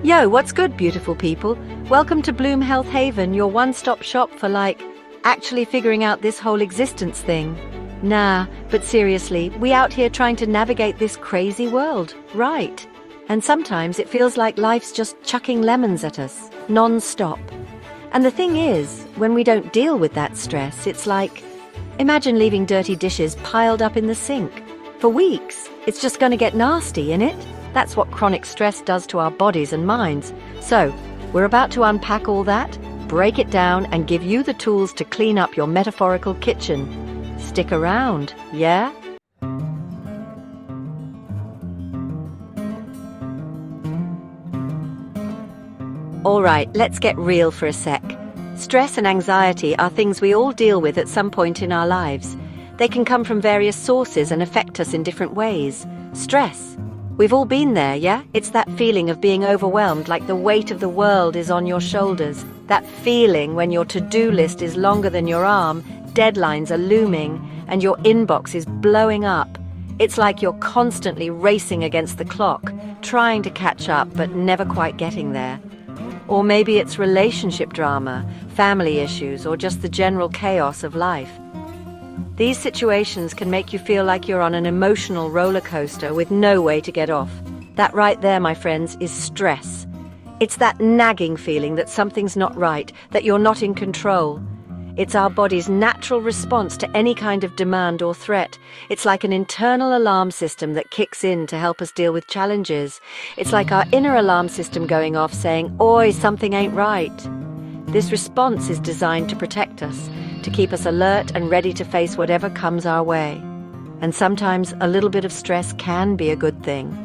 Yo, what's good, beautiful people? Welcome to Bloom Health Haven, your one-stop shop for actually figuring out this whole existence thing. Nah, but seriously, we out here trying to navigate this crazy world, right? And sometimes it feels like life's just chucking lemons at us, non-stop. And the thing is, when we don't deal with that stress, it's like, imagine leaving dirty dishes piled up in the sink. For weeks, it's just gonna get nasty, innit? That's what chronic stress does to our bodies and minds. So, we're about to unpack all that, break it down, and give you the tools to clean up your metaphorical kitchen. Stick around, yeah? Alright, let's get real for a sec. Stress and anxiety are things we all deal with at some point in our lives. They can come from various sources and affect us in different ways. Stress. We've all been there, yeah? It's that feeling of being overwhelmed, like the weight of the world is on your shoulders. That feeling when your to-do list is longer than your arm, deadlines are looming, and your inbox is blowing up. It's like you're constantly racing against the clock, trying to catch up but never quite getting there. Or maybe it's relationship drama, family issues, or just the general chaos of life. These situations can make you feel like you're on an emotional roller coaster with no way to get off. That right there, my friends, is stress. It's that nagging feeling that something's not right, that you're not in control. It's our body's natural response to any kind of demand or threat. It's like an internal alarm system that kicks in to help us deal with challenges. It's like our inner alarm system going off saying, "Oi, something ain't right." This response is designed to protect us, to keep us alert and ready to face whatever comes our way. And sometimes a little bit of stress can be a good thing.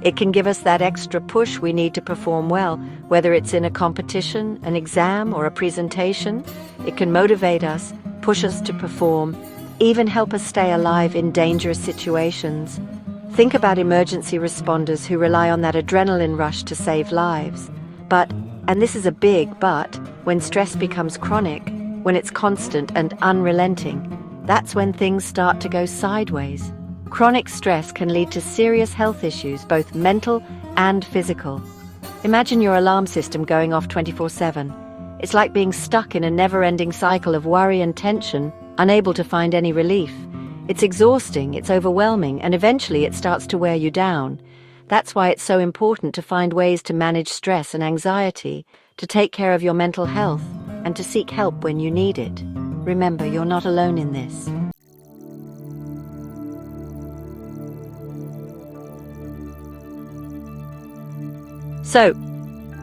It can give us that extra push we need to perform well, whether it's in a competition, an exam, or a presentation. It can motivate us, push us to perform, even help us stay alive in dangerous situations. Think about emergency responders who rely on that adrenaline rush to save lives. But, and this is a big but, when stress becomes chronic, when it's constant and unrelenting, that's when things start to go sideways. Chronic stress can lead to serious health issues, both mental and physical. Imagine your alarm system going off 24/7. It's like being stuck in a never-ending cycle of worry and tension, unable to find any relief. It's exhausting, it's overwhelming, and eventually it starts to wear you down. That's why it's so important to find ways to manage stress and anxiety, to take care of your mental health, and to seek help when you need it. Remember, you're not alone in this. So,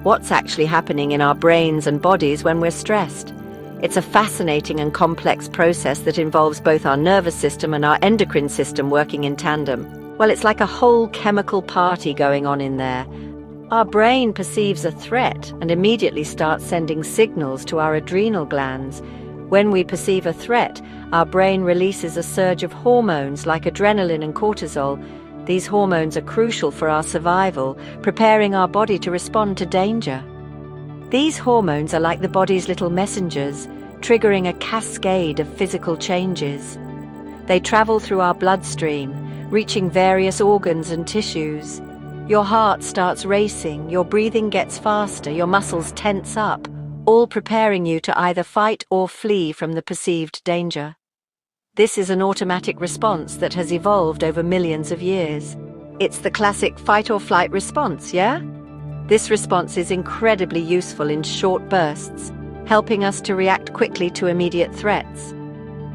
what's actually happening in our brains and bodies when we're stressed? It's a fascinating and complex process that involves both our nervous system and our endocrine system working in tandem. Well, it's like a whole chemical party going on in there. Our brain perceives a threat and immediately starts sending signals to our adrenal glands. When we perceive a threat, our brain releases a surge of hormones like adrenaline and cortisol. These hormones are crucial for our survival, preparing our body to respond to danger. These hormones are like the body's little messengers, triggering a cascade of physical changes. They travel through our bloodstream, reaching various organs and tissues. Your heart starts racing, your breathing gets faster, your muscles tense up, all preparing you to either fight or flee from the perceived danger. This is an automatic response that has evolved over millions of years. It's the classic fight or flight response, yeah? This response is incredibly useful in short bursts, helping us to react quickly to immediate threats.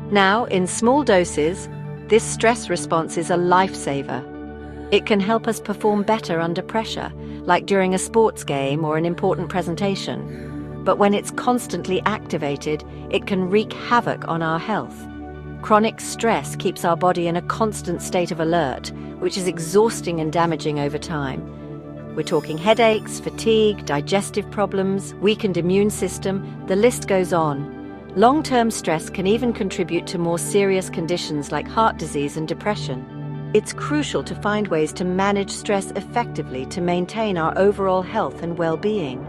Now, in small doses, this stress response is a lifesaver. It can help us perform better under pressure, like during a sports game or an important presentation. But when it's constantly activated, it can wreak havoc on our health. Chronic stress keeps our body in a constant state of alert, which is exhausting and damaging over time. We're talking headaches, fatigue, digestive problems, weakened immune system, the list goes on. Long-term stress can even contribute to more serious conditions like heart disease and depression. It's crucial to find ways to manage stress effectively to maintain our overall health and well-being.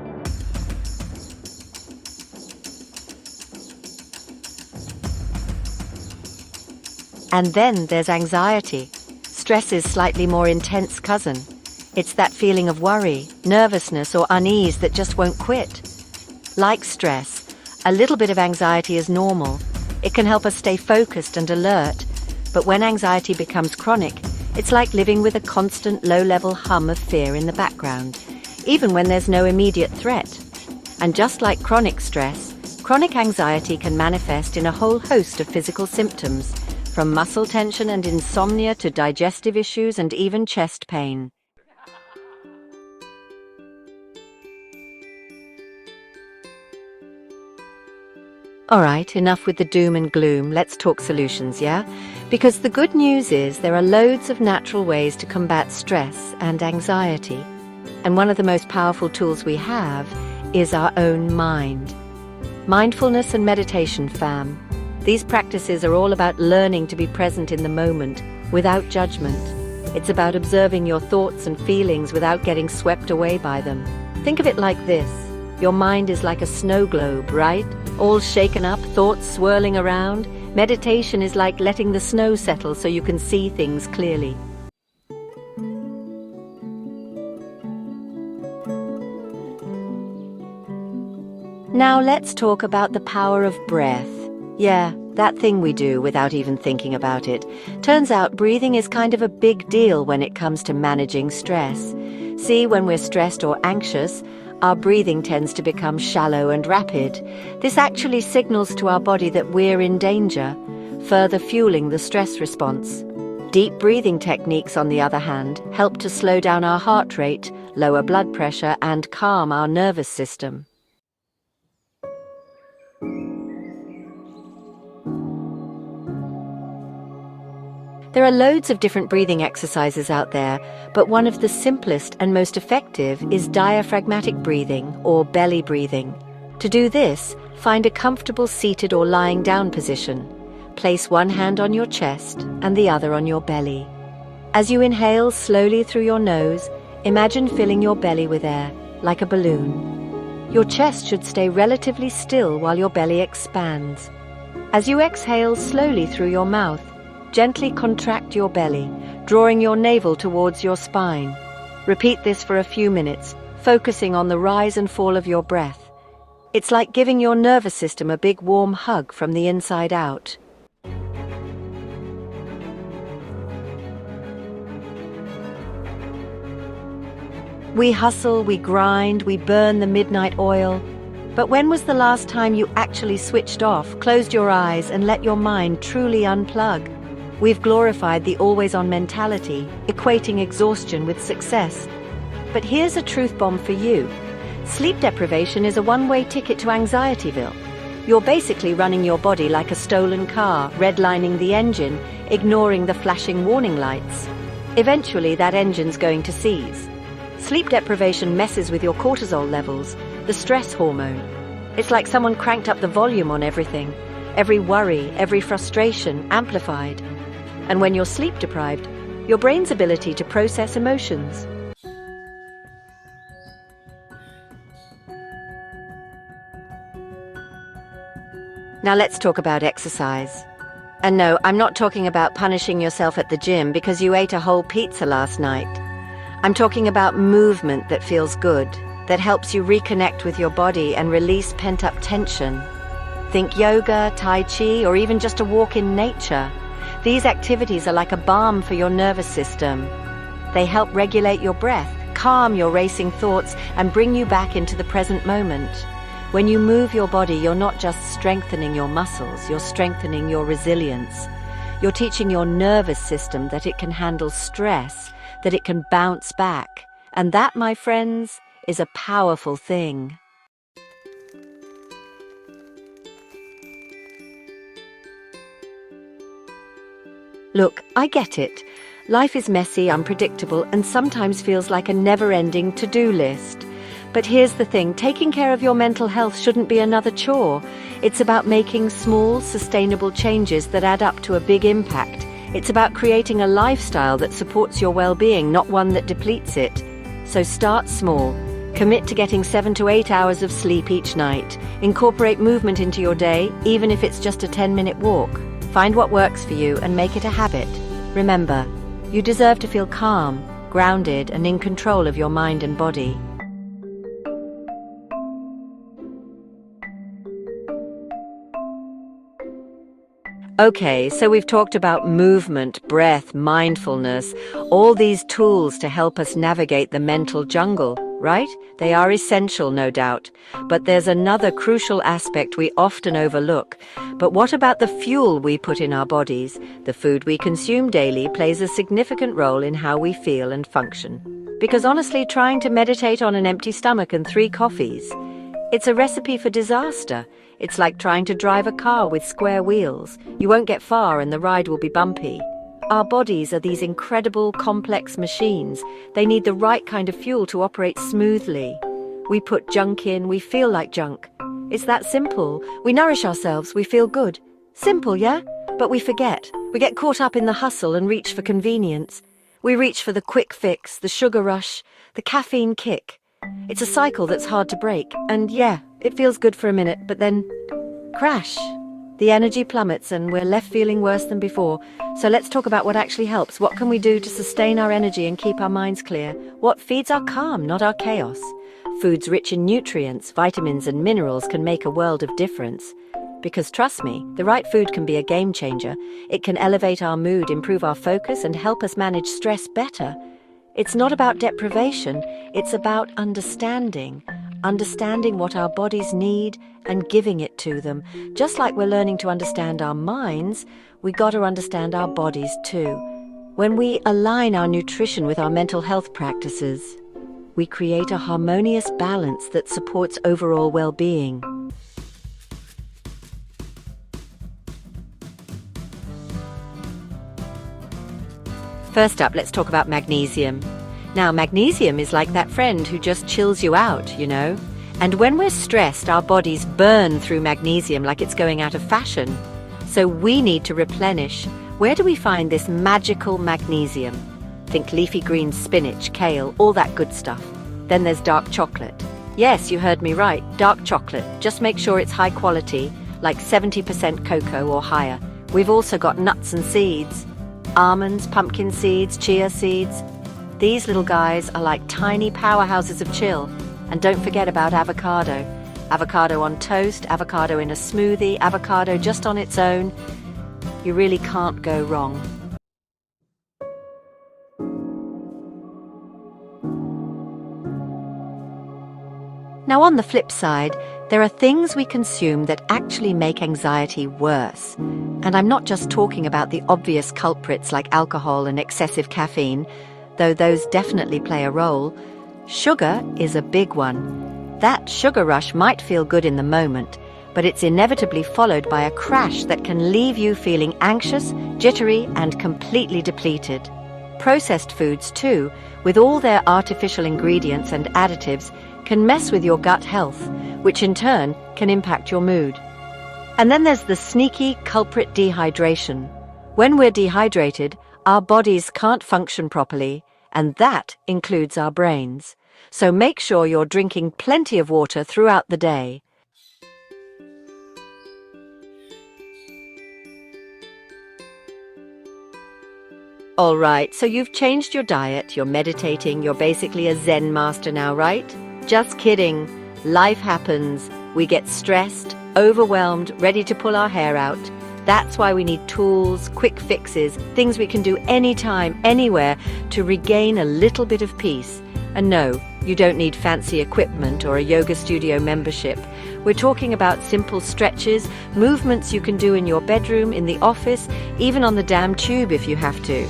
And then there's anxiety, stress's slightly more intense cousin. It's that feeling of worry, nervousness, or unease that just won't quit. Like stress, a little bit of anxiety is normal. It can help us stay focused and alert. But when anxiety becomes chronic, it's like living with a constant low-level hum of fear in the background, even when there's no immediate threat. And just like chronic stress, chronic anxiety can manifest in a whole host of physical symptoms, from muscle tension and insomnia to digestive issues and even chest pain. Alright, enough with the doom and gloom, let's talk solutions, yeah? Because the good news is there are loads of natural ways to combat stress and anxiety. And one of the most powerful tools we have is our own mind. Mindfulness and meditation, fam. These practices are all about learning to be present in the moment, without judgment. It's about observing your thoughts and feelings without getting swept away by them. Think of it like this. Your mind is like a snow globe, right? All shaken up, thoughts swirling around. Meditation is like letting the snow settle so you can see things clearly. Now let's talk about the power of breath. Yeah, that thing we do without even thinking about it. Turns out breathing is kind of a big deal when it comes to managing stress. See, when we're stressed or anxious, our breathing tends to become shallow and rapid. This actually signals to our body that we're in danger, further fueling the stress response. Deep breathing techniques, on the other hand, help to slow down our heart rate, lower blood pressure, and calm our nervous system. There are loads of different breathing exercises out there, but one of the simplest and most effective is diaphragmatic breathing, or belly breathing. To do this, find a comfortable seated or lying down position. Place one hand on your chest and the other on your belly. As you inhale slowly through your nose, imagine filling your belly with air, like a balloon. Your chest should stay relatively still while your belly expands. As you exhale slowly through your mouth, gently contract your belly, drawing your navel towards your spine. Repeat this for a few minutes, focusing on the rise and fall of your breath. It's like giving your nervous system a big warm hug from the inside out. We hustle, we grind, we burn the midnight oil. But when was the last time you actually switched off, closed your eyes, and let your mind truly unplug? We've glorified the always-on mentality, equating exhaustion with success. But here's a truth bomb for you. Sleep deprivation is a one-way ticket to Anxietyville. You're basically running your body like a stolen car, redlining the engine, ignoring the flashing warning lights. Eventually, that engine's going to seize. Sleep deprivation messes with your cortisol levels, the stress hormone. It's like someone cranked up the volume on everything. Every worry, every frustration, amplified. And when you're sleep deprived, your brain's ability to process emotions. Now let's talk about exercise. And no, I'm not talking about punishing yourself at the gym because you ate a whole pizza last night. I'm talking about movement that feels good, that helps you reconnect with your body and release pent-up tension. Think yoga, tai chi, or even just a walk in nature. These activities are like a balm for your nervous system. They help regulate your breath, calm your racing thoughts, and bring you back into the present moment. When you move your body, you're not just strengthening your muscles, you're strengthening your resilience. You're teaching your nervous system that it can handle stress, that it can bounce back. And that, my friends, is a powerful thing. Look, I get it. Life is messy, unpredictable, and sometimes feels like a never-ending to-do list. But here's the thing, taking care of your mental health shouldn't be another chore. It's about making small, sustainable changes that add up to a big impact. It's about creating a lifestyle that supports your well-being, not one that depletes it. So start small. Commit to getting 7 to 8 hours of sleep each night. Incorporate movement into your day, even if it's just a 10-minute walk. Find what works for you and make it a habit. Remember, you deserve to feel calm, grounded and in control of your mind and body. Okay, so we've talked about movement, breath, mindfulness, all these tools to help us navigate the mental jungle, right? They are essential, no doubt. But there's another crucial aspect we often overlook. But what about the fuel we put in our bodies? The food we consume daily plays a significant role in how we feel and function. Because honestly, trying to meditate on an empty stomach and 3 coffees, it's a recipe for disaster. It's like trying to drive a car with square wheels. You won't get far and the ride will be bumpy. Our bodies are these incredible, complex machines. They need the right kind of fuel to operate smoothly. We put junk in, we feel like junk. It's that simple. We nourish ourselves, we feel good. Simple, yeah? But we forget. We get caught up in the hustle and reach for convenience. We reach for the quick fix, the sugar rush, the caffeine kick. It's a cycle that's hard to break, and yeah, it feels good for a minute, but then crash. The energy plummets and we're left feeling worse than before. So let's talk about what actually helps. What can we do to sustain our energy and keep our minds clear? What feeds our calm, not our chaos? Foods rich in nutrients, vitamins and minerals can make a world of difference. Because trust me, the right food can be a game changer. It can elevate our mood, improve our focus, and help us manage stress better. It's not about deprivation, it's about understanding what our bodies need and giving it to them. Just like we're learning to understand our minds, we got to understand our bodies too. When we align our nutrition with our mental health practices, we create a harmonious balance that supports overall well-being. First up, let's talk about magnesium. Now, magnesium is like that friend who just chills you out, you know? And when we're stressed, our bodies burn through magnesium like it's going out of fashion. So we need to replenish. Where do we find this magical magnesium? Think leafy green spinach, kale, all that good stuff. Then there's dark chocolate. Yes, you heard me right, dark chocolate. Just make sure it's high quality, like 70% cocoa or higher. We've also got nuts and seeds. Almonds, pumpkin seeds, chia seeds. These little guys are like tiny powerhouses of chill. And don't forget about avocado. Avocado on toast, avocado in a smoothie, avocado just on its own. You really can't go wrong. Now, on the flip side, there are things we consume that actually make anxiety worse. And I'm not just talking about the obvious culprits like alcohol and excessive caffeine, though those definitely play a role. Sugar is a big one. That sugar rush might feel good in the moment, but it's inevitably followed by a crash that can leave you feeling anxious, jittery, and completely depleted. Processed foods, too, with all their artificial ingredients and additives, can mess with your gut health, which in turn can impact your mood. And then there's the sneaky culprit dehydration. When we're dehydrated, our bodies can't function properly, and that includes our brains. So make sure you're drinking plenty of water throughout the day. All right, so you've changed your diet, you're meditating, you're basically a Zen master now, right? Just kidding. Life happens. We get stressed, overwhelmed, ready to pull our hair out. That's why we need tools, quick fixes, things we can do anytime, anywhere to regain a little bit of peace. And no, you don't need fancy equipment or a yoga studio membership. We're talking about simple stretches, movements you can do in your bedroom, in the office, even on the damn tube if you have to.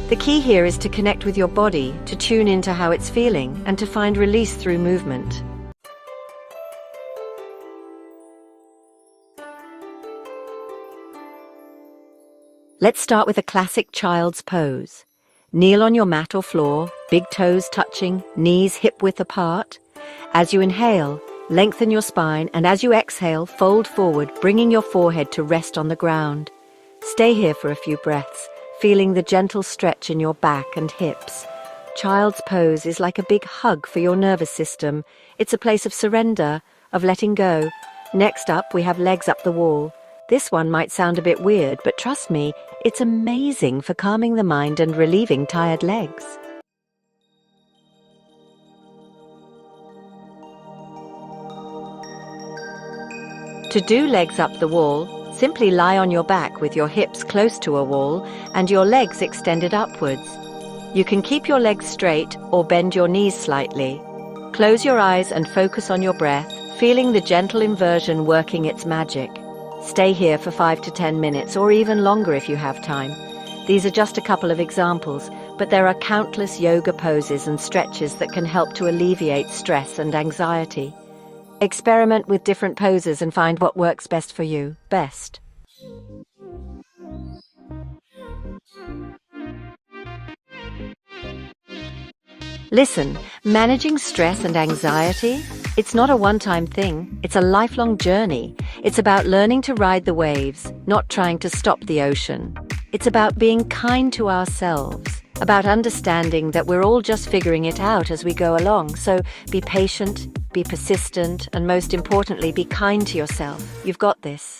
The key here is to connect with your body, to tune into how it's feeling, and to find release through movement. Let's start with a classic child's pose. Kneel on your mat or floor, big toes touching, knees hip-width apart. As you inhale, lengthen your spine, and as you exhale, fold forward, bringing your forehead to rest on the ground. Stay here for a few breaths, feeling the gentle stretch in your back and hips. Child's pose is like a big hug for your nervous system. It's a place of surrender, of letting go. Next up, we have legs up the wall. This one might sound a bit weird, but trust me, it's amazing for calming the mind and relieving tired legs. To do legs up the wall, simply lie on your back with your hips close to a wall and your legs extended upwards. You can keep your legs straight or bend your knees slightly. Close your eyes and focus on your breath, feeling the gentle inversion working its magic. Stay here for 5 to 10 minutes or even longer if you have time. These are just a couple of examples, but there are countless yoga poses and stretches that can help to alleviate stress and anxiety. Experiment with different poses and find what works best for you. Best. Listen, managing stress and anxiety, it's not a one-time thing, it's a lifelong journey. It's about learning to ride the waves, not trying to stop the ocean. It's about being kind to ourselves, about understanding that we're all just figuring it out as we go along. So be patient, be persistent, and most importantly, be kind to yourself. You've got this.